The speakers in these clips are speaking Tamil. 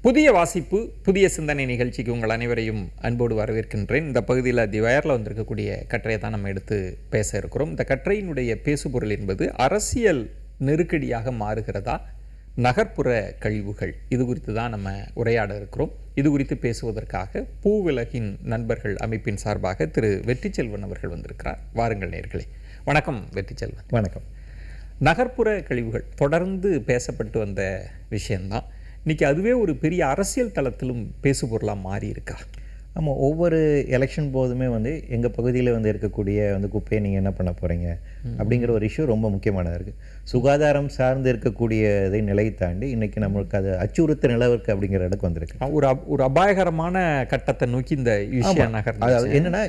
புதிய வாசிப்பு புதிய சிந்தனை நிகழ்ச்சிக்கு உங்கள் அனைவரையும் அன்போடு வரவேற்கின்றேன். இந்த பகுதியில் தி வயரில் வந்திருக்கக்கூடிய கட்டுரையை தான் நம்ம எடுத்து பேச இருக்கிறோம். இந்த கட்டுரையினுடைய பேசுபொருள் என்பது அரசியல் நெருக்கடியாக மாறுகிறதா, நகர்ப்புற கழிவுகள், இது குறித்து தான் நம்ம உரையாட இருக்கிறோம். இது குறித்து பேசுவதற்காக பூவிலகின் நண்பர்கள் அமைப்பின் சார்பாக திரு வெற்றிச்செல்வன் அவர்கள் வந்திருக்கிறார். வாருங்கள் நேயர்களே. வணக்கம் வெற்றிச்செல்வன். வணக்கம். நகர்ப்புற கழிவுகள் தொடர்ந்து பேசப்பட்டு வந்த விஷயம்தான். இன்றைக்கி அதுவே ஒரு பெரிய அரசியல் தளத்திலும் பேசுபொருளாக மாறி இருக்கா? ஆமாம், ஒவ்வொரு எலெக்ஷன் போதுமே எங்கள் பகுதியில் இருக்கக்கூடிய குப்பையை நீங்கள் என்ன பண்ண போகிறீங்க அப்படிங்கிற ஒரு இஷ்யூ ரொம்ப முக்கியமானதாக இருக்குது. சுகாதாரம் சார்ந்து இருக்கக்கூடியதை நிலை தாண்டி இன்றைக்கி நம்மளுக்கு அது அச்சுறுத்த நிலவருக்கு அப்படிங்கிற இடத்துக்கு வந்திருக்கு. ஒரு அபாயகரமான கட்டத்தை நோக்கி இந்த விஷயம் நகர். அதாவது என்னென்னா,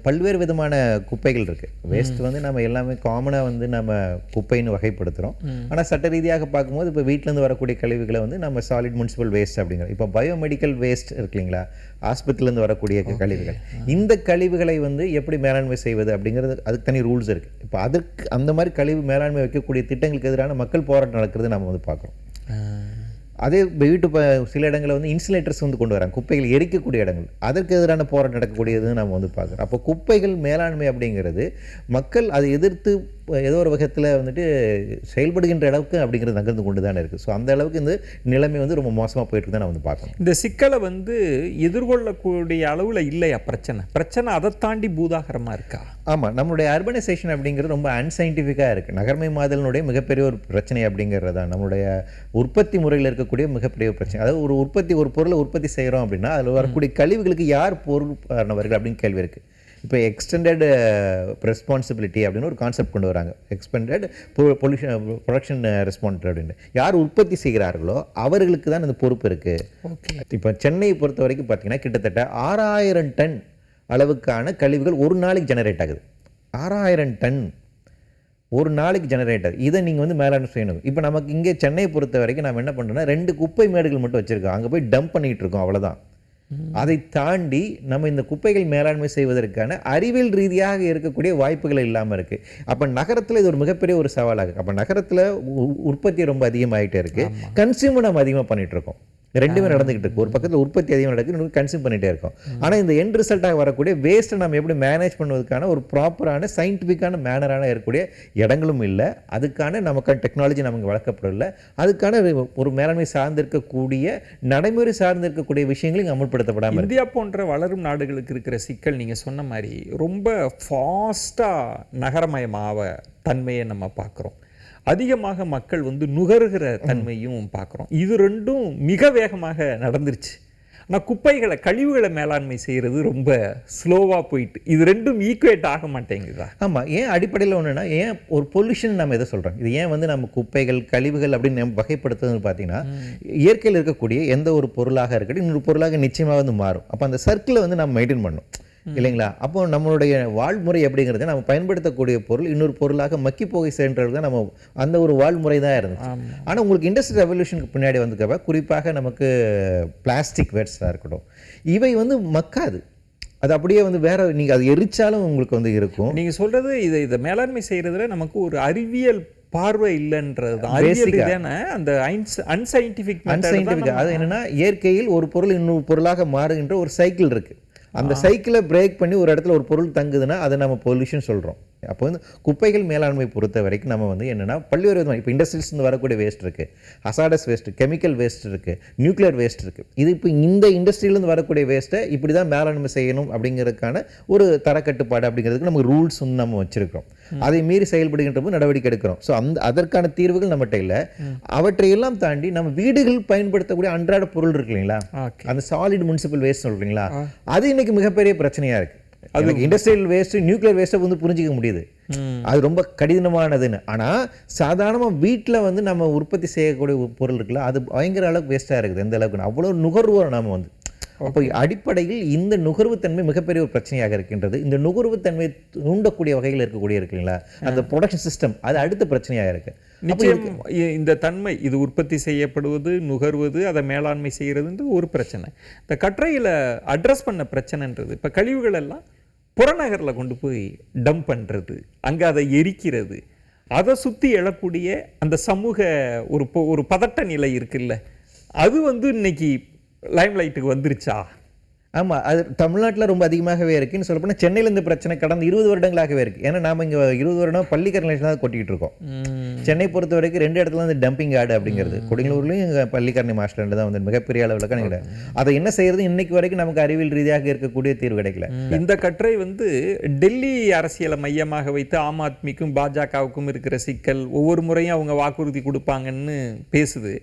பல்வேறு விதமான குப்பைகள் இருக்குது. வேஸ்ட் நம்ம எல்லாமே காமனாக நம்ம குப்பைன்னு வகைப்படுத்துகிறோம். ஆனால் சட்ட ரீதியாக பார்க்கும்போது இப்போ வீட்டிலேருந்து வரக்கூடிய கழிவுகளை நம்ம சாலிட் முனிசிபல் வேஸ்ட் அப்படிங்கிற, இப்போ பயோமெடிக்கல் வேஸ்ட் இருக்கு இல்லைங்களா, ஆஸ்பத்திரியிலேருந்து வரக்கூடிய கழிவுகள், இந்த கழிவுகளை எப்படி மேலாண்மை செய்வது அப்படிங்கிறது அதுக்கு தனி ரூல்ஸ் இருக்குது. இப்போ அதுக்கு அந்த மாதிரி கழிவு மேலாண்மை வைக்கக்கூடிய திட்டங்களுக்கு எதிரான மக்கள் போராட்டம் நடக்கிறது நம்ம பார்க்குறோம். அதே வீட்டு சில இடங்களில் இன்சுலேட்டர்ஸ் கொண்டு வராங்க, குப்பைகள் எரிக்கக்கூடிய இடங்கள், அதற்கு எதிரான போராட்டம் நடக்கக்கூடியது நம்ம பார்க்குறோம். அப்போ குப்பைகள் மேலாண்மை அப்படிங்கிறது மக்கள் அதை எதிர்த்து ஏதோ ஒரு வகத்தில் செயல்படுகின்ற அளவுக்கு அப்படிங்கிறது நகர்ந்து கொண்டு தானே இருக்குது. ஸோ அந்த அளவுக்கு இந்த நிலைமை ரொம்ப மோசமாக போயிட்டு தான் நான் பார்க்கணும். இந்த சிக்கலை எதிர்கொள்ளக்கூடிய அளவில் இல்லையா பிரச்சனை அதை தாண்டி பூதாகரமாக இருக்கா? ஆமாம், நம்மளுடைய அர்பனைசேஷன் அப்படிங்கிறது ரொம்ப அன்சைன்டிஃபிக்காக இருக்குது. நகர்மை மாதலினுடைய மிகப்பெரிய ஒரு பிரச்சனை அப்படிங்கிறது தான் நம்மளுடைய உற்பத்தி முறையில் இருக்கக்கூடிய மிகப்பெரிய பிரச்சனை. அதாவது ஒரு பொருளை உற்பத்தி செய்கிறோம் அப்படின்னா அதில் வரக்கூடிய கழிவுகளுக்கு யார் பொறுப்பானவர்கள் அப்படின்னு கேள்வி இருக்குது. இப்போ எக்ஸ்டெண்டட் ரெஸ்பான்சிபிலிட்டி அப்படின்னு ஒரு கான்செப்ட் கொண்டு வராங்க. எக்ஸ்டெண்டட் ப்ரொடக்ஷன் ரெஸ்பான்சிபிலிட்டி அப்படின்னு யார் உற்பத்தி செய்கிறார்களோ அவர்களுக்கு தான் அந்த பொறுப்பு இருக்குது. இப்போ சென்னையை பொறுத்த வரைக்கும் பார்த்தீங்கன்னா கிட்டத்தட்ட 6000 டன் அளவுக்கான கழிவுகள் ஒரு நாளைக்கு ஜெனரேட் ஆகுது. 6000 டன் ஒரு நாளைக்கு ஜெனரேட் ஆகுது. இதை நீங்கள் மேலாண்மை செய்யணும். இப்போ நமக்கு இங்கே சென்னையை பொறுத்த வரைக்கும் நம்ம என்ன பண்ணுறோம்னா 2 குப்பை மேடுகள் மட்டும் வச்சுருக்கோம், அங்கே போய் டம்ப் பண்ணிகிட்டு இருக்கோம், அவ்வளோதான். அதை தாண்டி நம்ம இந்த குப்பைகள் மேலாண்மை செய்வதற்கான அறிவியல் ரீதியாக இருக்கக்கூடிய வாய்ப்புகள் இல்லாமல் இருக்குது. அப்போ நகரத்தில் இது ஒரு மிகப்பெரிய ஒரு சவாலாக இருக்குது. அப்போ நகரத்தில் உற்பத்தி ரொம்ப அதிகமாகிட்டே இருக்குது, கன்சியூமர் நம்ம அதிகமாக பண்ணிகிட்டு இருக்கோம். ரெண்டுமே நடந்துகிட்டு இருக்கு. ஒரு பக்கத்தில் உற்பத்தி அதிகம் நடக்குது, இன்னொரு கன்சியூம் பண்ணிகிட்டே இருக்கோம். ஆனால் இந்த எண்ட் ரிசல்ட்டாக வரக்கூடிய வேஸ்ட்டை நம்ம எப்படி மேனேஜ் பண்ணுவதற்கான ஒரு ப்ராப்பரான சயின்டிஃபிக்கான மேனரான இருக்கக்கூடிய இடங்களும் இல்லை. அதுக்கான நமக்கான டெக்னாலஜி நமக்கு வளர்க்கப்படல. அதுக்கான ஒரு மேலாண்மை சார்ந்திருக்கக்கூடிய நடைமுறை சார்ந்திருக்கக்கூடிய விஷயங்களும் இங்கே அமல்படுத்தப்படாமல். இந்தியா போன்ற வளரும் நாடுகளுக்கு இருக்கிற சிக்கல் நீங்கள் சொன்ன மாதிரி ரொம்ப ஃபாஸ்ட்டாக நகரமயமாக தன்மையை நம்ம பார்க்குறோம். அதிகமாக மக்கள் நுகருகிற தன்மையும் பார்க்குறோம். இது ரெண்டும் மிக வேகமாக நடந்துருச்சு. ஆனால் கழிவுகளை மேலாண்மை செய்கிறது ரொம்ப ஸ்லோவாக போயிட்டு, இது ரெண்டும் ஈக்குவேட் ஆக மாட்டேங்குதா? ஆமாம், ஏன் அடிப்படையில் ஒன்றுனா, ஏன் ஒரு பொல்யூஷன் நம்ம எதை சொல்கிறோம், இது ஏன் நம்ம குப்பைகள் கழிவுகள் அப்படின்னு நம்ம வகைப்படுத்துறதுன்னு பார்த்தீங்கன்னா, இயற்கையில் இருக்கக்கூடிய எந்த ஒரு பொருளாக இருக்கட்டும் இன்னொரு பொருளாக நிச்சயமாக மாறும். அப்போ அந்த சர்க்கிளை நம்ம மெயின்டைன் பண்ணணும் இல்லைங்களா? அப்போ நம்மளுடைய வாழ்முறை அப்படிங்கிறது நம்ம பயன்படுத்தக்கூடிய பொருள் இன்னொரு பொருளாக மக்கி போகை சென்றது தான் நம்ம அந்த ஒரு வாழ்முறை தான் இருந்துச்சு. ஆனால் உங்களுக்கு இண்டஸ்ட்ரியல் ரெவல்யூஷனுக்கு பின்னாடி வந்துக்கப்ப குறிப்பாக நமக்கு பிளாஸ்டிக் வேஸ்டாக இருக்கட்டும், இவை மக்காது. அது அப்படியே வேற நீங்கள் அது எரிச்சாலும் உங்களுக்கு இருக்கும். நீங்கள் சொல்கிறது இதை மேலாண்மை செய்கிறதுல நமக்கு ஒரு அறிவியல் பார்வை இல்லைன்றது அந்த அன்சைன்டிஃபிக். அது என்னன்னா, இயற்கையில் ஒரு பொருள் இன்னொரு பொருளாக மாறுகின்ற ஒரு சைக்கிள் இருக்குது. அந்த சைக்கிளை பிரேக் பண்ணி ஒரு இடத்துல ஒரு பொருள் தங்குதுன்னா அதை நம்ம பொல்யூஷன் சொல்கிறோம். அப்போ குப்பைகள் மேலாண்மை பொறுத்த வரைக்கும் நம்ம என்னென்னா பல்வேறு விதமாக, இப்போ இண்டஸ்ட்ரீஸ்லேருந்து வரக்கூடிய வேஸ்ட் இருக்குது, ஹசார்டஸ் வேஸ்ட்டு, கெமிக்கல் வேஸ்ட் இருக்குது, நியூக்ளியர் வேஸ்ட் இருக்குது. இது இப்போ இந்த இண்டஸ்ட்ரியிலேருந்து வரக்கூடிய வேஸ்ட்டை இப்படி தான் மேலாண்மை செய்யணும் அப்படிங்கிறதுக்கான ஒரு தரக்கட்டுப்பாடு அப்படிங்கிறதுக்கு நமக்கு ரூல்ஸ் நம்ம வச்சுருக்கிறோம். அதை மீறி செயல்படுகின்ற போது நடவடிக்கை எடுக்கிறோம். ஸோ அதற்கான தீர்வுகள் நம்மகிட்ட இல்லை. அவற்றையெல்லாம் தாண்டி நம்ம வீடுகள் பயன்படுத்தக்கூடிய அன்றாட பொருள் இருக்கு இல்லைங்களா, அந்த சாலிட் முனிசிபல் வேஸ்ட் சொல்கிறீங்களா, அது இன்னைக்கு மிகப்பெரிய பிரச்சனையாக இருக்குது. அது இண்டஸ்ட்ரியல் வேஸ்ட், நியூக்ளியர் வேஸ்ட்டை புரிஞ்சிக்க முடியுது, அது ரொம்ப கடினமானதுன்னு. ஆனால் சாதாரணமாக வீட்டில் நம்ம உற்பத்தி செய்யக்கூடிய பொருள் இருக்குல்ல, அது பயங்கர அளவுக்கு வேஸ்ட்டாக இருக்குது. எந்த அளவுக்கு அவ்வளோ நுகர்வோர் நாம் அப்போ அடிப்படையில் இந்த நுகர்வுத்தன்மை மிகப்பெரிய ஒரு பிரச்சனையாக இருக்கின்றது. இந்த நுகர்வுத்தன்மை தூண்டக்கூடிய வகையில் இருக்கக்கூடிய இருக்குங்களா அந்த ப்ரொடக்ஷன் சிஸ்டம், அது அடுத்த பிரச்சனையாக இருக்கு. நிச்சயம் இந்த தன்மை, இது உற்பத்தி செய்யப்படுவது, நுகர்வது, அதை மேலாண்மை செய்கிறது ஒரு பிரச்சனை. இந்த கட்டுரையில் அட்ரஸ் பண்ண பிரச்சனைன்றது இப்போ கழிவுகள் எல்லாம் புறநகரில் கொண்டு போய் டம்ப் பண்ணுறது, அங்கே அதை எரிக்கிறது, அதை சுற்றி எழக்கூடிய அந்த சமூக ஒரு பதட்ட நிலை இருக்குல்ல, அது இன்னைக்கு லைம் லைட்டுக்கு வந்துருச்சா? ஆமாம், அது தமிழ்நாட்டில் ரொம்ப அதிகமாகவே இருக்குன்னு சொல்லப்போனால் சென்னையில் இந்த பிரச்சனை கடந்த 20 வருடங்களாகவே இருக்குது. ஏன்னா நாம் இங்கே 20 வருடம் பள்ளிக்கரணை தான் கொட்டிக்கிட்டு இருக்கோம். சென்னை பொறுத்த வரைக்கும் 2 இடத்துல வந்து டம்பிங் யார்டு அப்படிங்கிறது, கொடுங்கலூர்லையும் இங்கே பள்ளிக்கரணை மாஸ்டர்ல தான் வந்து மிகப்பெரிய அளவில் கிடையாது. அதை என்ன செய்யறது இன்னைக்கு வரைக்கும் நமக்கு அறிவியல் ரீதியாக இருக்கக்கூடிய தீர்வு கிடைக்கல. இந்த கட்டுரை வந்து டெல்லி அரசியலை மையமாக வைத்து ஆம் ஆத்மிக்கும் பாஜகவுக்கும் இருக்கிற சிக்கல், ஒவ்வொரு முறையும் அவங்க வாக்குறுதி கொடுப்பாங்கன்னு பேசுது.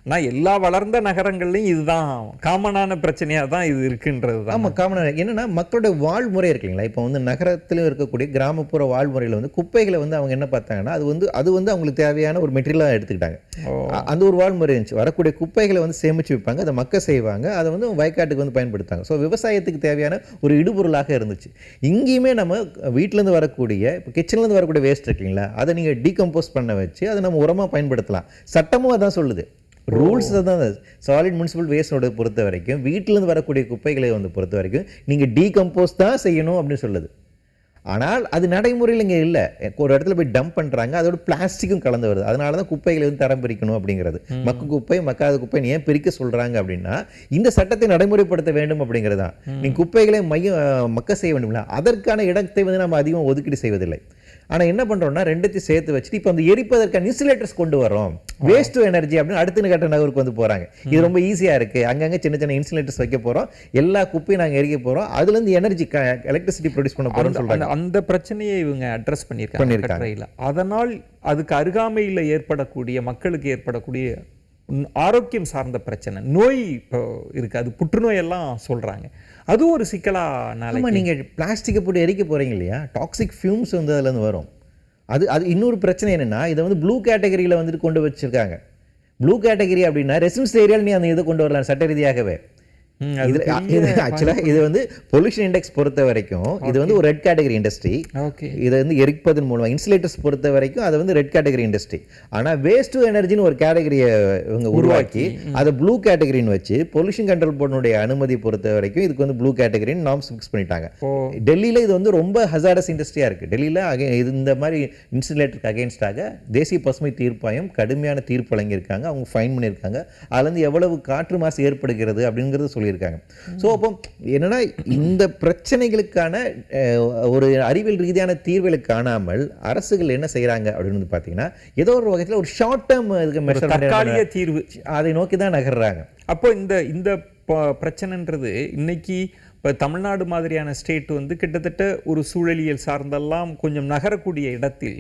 ஆனால் எல்லா வளர்ந்த நகரங்கள்லையும் இதுதான் காமனான பிரச்சனையாக தான் இது இருக்குன்றது தான். ஆமாம், காமனாக என்னென்னா மக்களோட வாழ்முறை இருக்குங்களா. இப்போ வந்து நகரத்திலும் இருக்கக்கூடிய கிராமப்புற வாழ்முறையில் வந்து குப்பைகளை வந்து அவங்க என்ன பார்த்தாங்கன்னா அது வந்து அவங்களுக்கு தேவையான ஒரு மெட்டீரியலாக எடுத்துக்கிட்டாங்க. அந்த ஒரு வாழ்முறை இருந்துச்சு. வரக்கூடிய குப்பைகளை வந்து சேமித்து வைப்பாங்க, அதை மக்க செய்வாங்க, அதை வந்து வயக்காட்டுக்கு வந்து பயன்படுத்தாங்க. ஸோ விவசாயத்துக்கு தேவையான ஒரு இடுபொருளாக இருந்துச்சு. இங்கேயுமே நம்ம வீட்டிலேருந்து வரக்கூடிய இப்போ கிச்சன்லேருந்து வரக்கூடிய வேஸ்ட் இருக்குங்களா, அதை நீங்கள் டீகம்போஸ் பண்ண வச்சு அதை நம்ம உரமாக பயன்படுத்தலாம். சட்டமும் அதான் சொல்லுது. ரூல்ஸ் தான். சாலிட் முனிசிபல் வேஸ்டோட பொறுத்த வரைக்கும் வீட்டிலேருந்து வரக்கூடிய குப்பைகளை வந்து பொறுத்த வரைக்கும் நீங்கள் டீகம்போஸ் தான் செய்யணும் அப்படின்னு சொல்லுது. ஆனால் அது நடைமுறையில் இங்கே இல்லை. ஒரு இடத்துல போய் டம்ப் பண்ணுறாங்க, அதோட பிளாஸ்டிக்கும் கலந்து வருது. அதனால தான் குப்பைகளை வந்து தரம் பிரிக்கணும் அப்படிங்கிறது. மக்கு குப்பை மக்காத குப்பைன்னு ஏன் பிரிக்க சொல்கிறாங்க அப்படின்னா இந்த சட்டத்தை நடைமுறைப்படுத்த வேண்டும் அப்படிங்கிறது தான். நீங்கள் குப்பைகளை மக்க செய்ய வேண்டும்ல, அதற்கான இடத்தை வந்து நம்ம அதிகம் ஒதுக்கீடு செய்வதில்லை. ஆனால் என்ன பண்ணுறோம்னா ரெண்டுத்தையும் சேர்த்து வச்சுட்டு இப்போ அந்த எரிப்பதற்கான இன்சுலேட்டர்ஸ் கொண்டு வரோம், வேஸ்ட் டு எனர்ஜி அப்படின்னு அடுத்த கட்ட நகருக்கு வந்து போகிறாங்க. இது ரொம்ப ஈஸியாக இருக்குது. அங்கங்கே சின்ன சின்ன இன்சுலேட்டர்ஸ் வைக்க போகிறோம், எல்லா குப்பையும் நாங்கள் எரிக்க போகிறோம், அதுலேருந்து எனர்ஜி எலக்ட்ரிசிட்டி ப்ரொடியூஸ் பண்ண போகிறோம்னு சொல்கிறாங்க. அந்த பிரச்சனையை இவங்க அட்ரஸ் பண்ணியிருக்காங்க. அதனால் அதுக்கு அருகாமையில் ஏற்படக்கூடிய மக்களுக்கு ஏற்படக்கூடிய ஆரோக்கியம் சார்ந்த பிரச்சனை, நோய் இப்போ இருக்குது, அது புற்றுநோய் எல்லாம் சொல்கிறாங்க. அது ஒரு சிக்கலாக நீங்கள் பிளாஸ்டிக்கை போட்டு எரிக்க போகிறீங்க இல்லையா, டாக்ஸிக் ஃபியூம்ஸ் வந்து அதுலேருந்து வரும். அது இன்னொரு பிரச்சனை என்னென்னா இதை வந்து ப்ளூ கேட்டகரியில் வந்துட்டு கொண்டு வச்சுருக்காங்க. ப்ளூ கேட்டகரி அப்படின்னா ரெசிடென்ஸ் ஏரியாவில் நீ அந்த இதை கொண்டு வரலாம் சட்ட ரீதியாகவே. ஆக்சுவலாக இது வந்து பொல்யூஷன் இண்டெக்ஸ் பொறுத்த வரைக்கும் இது வந்து ஒரு ரெட் கேட்டகரி இண்டஸ்ட்ரி. இதை வந்து எரிப்பதன் மூலமாக இன்சுலேட்டர்ஸ் பொறுத்த வரைக்கும் அது வந்து ரெட் கேட்டகரி இண்டஸ்ட்ரி. ஆனால் வேஸ்ட் டு எனர்ஜின்னு ஒரு கேட்டகரியை இவங்க உருவாக்கி அதை ப்ளூ கேட்டகரின்னு வச்சு பொல்யூஷன் கண்ட்ரோல் போர்டுடைய அனுமதி பொறுத்த வரைக்கும் இதுக்கு வந்து ப்ளூ கேட்டகரின்னு நார்ம்ஸ் ஃபிக்ஸ் பண்ணிட்டாங்க. டெல்லியில் இது வந்து ரொம்ப ஹசாரஸ் இண்டஸ்ட்ரியாக இருக்குது. டெல்லியில் இந்த மாதிரி இன்சுலேட்டருக்கு அகேன்ஸ்டாக தேசிய பசுமை தீர்ப்பாயம் கடுமையான தீர்ப்பு வழங்கியிருக்காங்க. அவங்க ஃபைன் பண்ணியிருக்காங்க. அதுலேருந்து எவ்வளவு காற்று மாசு ஏற்படுகிறது அப்படிங்கிறது சொல்லி இருக்காங்க. ஸோ அப்போ என்னன்னா இந்த பிரச்சனைகளுக்கான ஒரு அறிவியல் ரீதியான தீர்வுகளை காணாமல் அரசுகள் என்ன செய்யறாங்க அப்படின்னு பார்த்தீங்கன்னா ஏதோ ஒரு வகையில் ஒரு ஷார்ட் டேர்ம் தற்காலிக தீர்வு அதை நோக்கி தான் நகர்றாங்க. அப்போ இந்த பிரச்சனைன்றது இன்னைக்கு இப்போ தமிழ்நாடு மாதிரியான ஸ்டேட் வந்து கிட்டத்தட்ட ஒரு சூழலியல் சார்ந்தெல்லாம் கொஞ்சம் நகரக்கூடிய இடத்தில்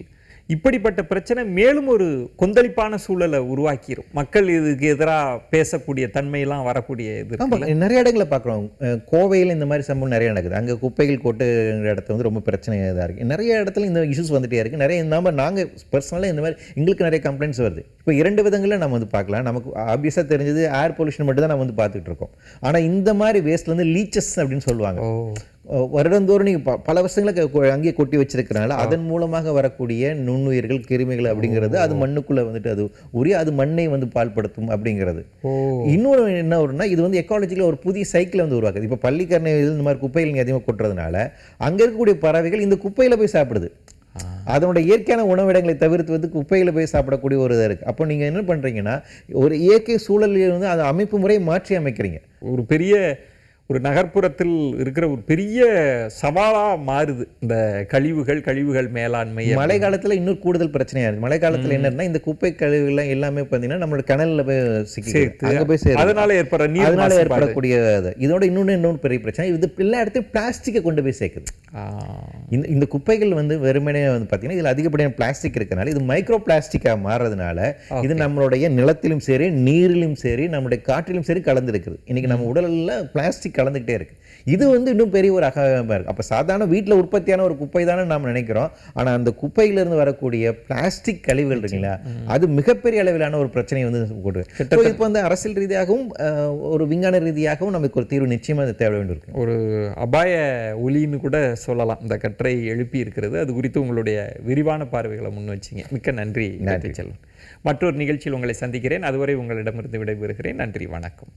இப்படிப்பட்ட பிரச்சனை மேலும் ஒரு கொந்தளிப்பான சூழலை உருவாக்கிடும். மக்கள் இதுக்கு எதிராக பேசக்கூடிய தன்மையெல்லாம் வரக்கூடிய இது நிறைய இடங்களை பார்க்குறோம். கோவையில் இந்த மாதிரி சம்பவம் நிறைய நடக்குது. அங்கே குப்பைகள் கொட்டுங்கிற இடத்துல வந்து ரொம்ப பிரச்சனையாக தான் இருக்குது. நிறைய இடத்துல இந்த இஷ்யூஸ் வந்துட்டே இருக்குது. நிறைய நாங்கள் பர்சனலாக இந்த மாதிரி எங்களுக்கு நிறைய கம்ப்ளைண்ட்ஸ் வருது. இப்போ 2 விதங்களில் நம்ம வந்து பார்க்கலாம். நமக்கு ஆப்வியஸாக தெரிஞ்சது ஏர் பொல்யூஷன் மட்டும் தான் நம்ம வந்து பார்த்துட்டு இருக்கோம். ஆனால் இந்த மாதிரி வேஸ்ட்லேருந்து லீச்சஸ் அப்படின்னு சொல்லுவாங்க. வருடந்தோறும் நீங்கள் பல வருஷங்களுக்கு அங்கேயே கொட்டி வச்சிருக்கிறனால அதன் மூலமாக வரக்கூடிய நுண்ணுயிர்கள் கிருமிகள் அப்படிங்கிறது அது மண்ணுக்குள்ளே வந்துட்டு அது அது மண்ணை வந்து பால்படுத்தும் அப்படிங்கிறது. இன்னொரு என்ன வரும்னா இது வந்து எக்காலஜியில் ஒரு புதிய சைக்கிளை வந்து உருவாக்குது. இப்போ பள்ளிக்கரணையில் இந்த மாதிரி குப்பைகள் நீங்கள் அதிகமாக கொட்டுறதுனால அங்கே இருக்கக்கூடிய பறவைகள் இந்த குப்பையில் போய் சாப்பிடுது. அதனோட இயற்கையான உணவிடங்களை தவிர்த்து வந்து குப்பையில் போய் சாப்பிடக்கூடிய ஒரு இதாக இருக்குது. அப்போ நீங்கள் என்ன பண்ணுறீங்கன்னா ஒரு இயற்கை சூழலில் வந்து அந்த அமைப்பு முறையை மாற்றி அமைக்கிறீங்க. ஒரு பெரிய ஒரு நகர்ப்புறத்தில் இருக்கிற ஒரு பெரிய சவாலாக மாறுது இந்த கழிவுகள் மேலாண்மை. மழை காலத்தில் இன்னும் கூடுதல் பிரச்சனையாக இருக்குது. மழை காலத்தில் என்னன்னா இந்த குப்பை கழிவுகள் எல்லாமே பார்த்தீங்கன்னா நம்மளோட கனலில் போய் போய் அதனால ஏற்படக்கூடிய இதோட இன்னொன்று பெரிய பிரச்சனை இது எல்லா இடத்தையும் பிளாஸ்டிக்கை கொண்டு போய் சேர்க்குது. இந்த குப்பைகள் வந்து வெறுமனே வந்து பார்த்தீங்கன்னா இதில் அதிகப்படியான பிளாஸ்டிக் இருக்கனால இது மைக்ரோ பிளாஸ்டிக்காக மாறுறதுனால இது நம்மளுடைய நிலத்திலும் சரி நீரிலும் சரி நம்மளுடைய காற்றிலும் சரி கலந்துருக்குது. இன்னைக்கு நம்ம உடலில் பிளாஸ்டிக் கலந்துக்கிட்டே இருக்கு. இது வந்து இன்னும் பெரிய ஒரு அகமாக இருக்கு. அப்போ சாதாரண வீட்டில் உற்பத்தியான ஒரு குப்பை தானே நாம் நினைக்கிறோம். ஆனால் அந்த குப்பையிலிருந்து வரக்கூடிய பிளாஸ்டிக் கழிவுகள் இருக்குங்களா அது மிகப்பெரிய அளவிலான ஒரு பிரச்சனையை வந்து கொடுக்குது. இப்போ வந்து அரசியல் ரீதியாகவும் ஒரு விஞ்ஞான ரீதியாகவும் நமக்கு ஒரு தீர்வு நிச்சயமாக தேவை வேண்டியிருக்கு. ஒரு அபாய ஒலின்னு கூட சொல்லலாம் இந்த கட்டுரை எழுப்பி இருக்கிறது. அது குறித்து உங்களுடைய விரிவான பார்வைகளை முன் வச்சிங்க. மிக்க நன்றி செல்வன். மற்றொரு நிகழ்ச்சியில் உங்களை சந்திக்கிறேன். அதுவரை உங்களிடமிருந்து விடைபெறுகிறேன். நன்றி, வணக்கம்.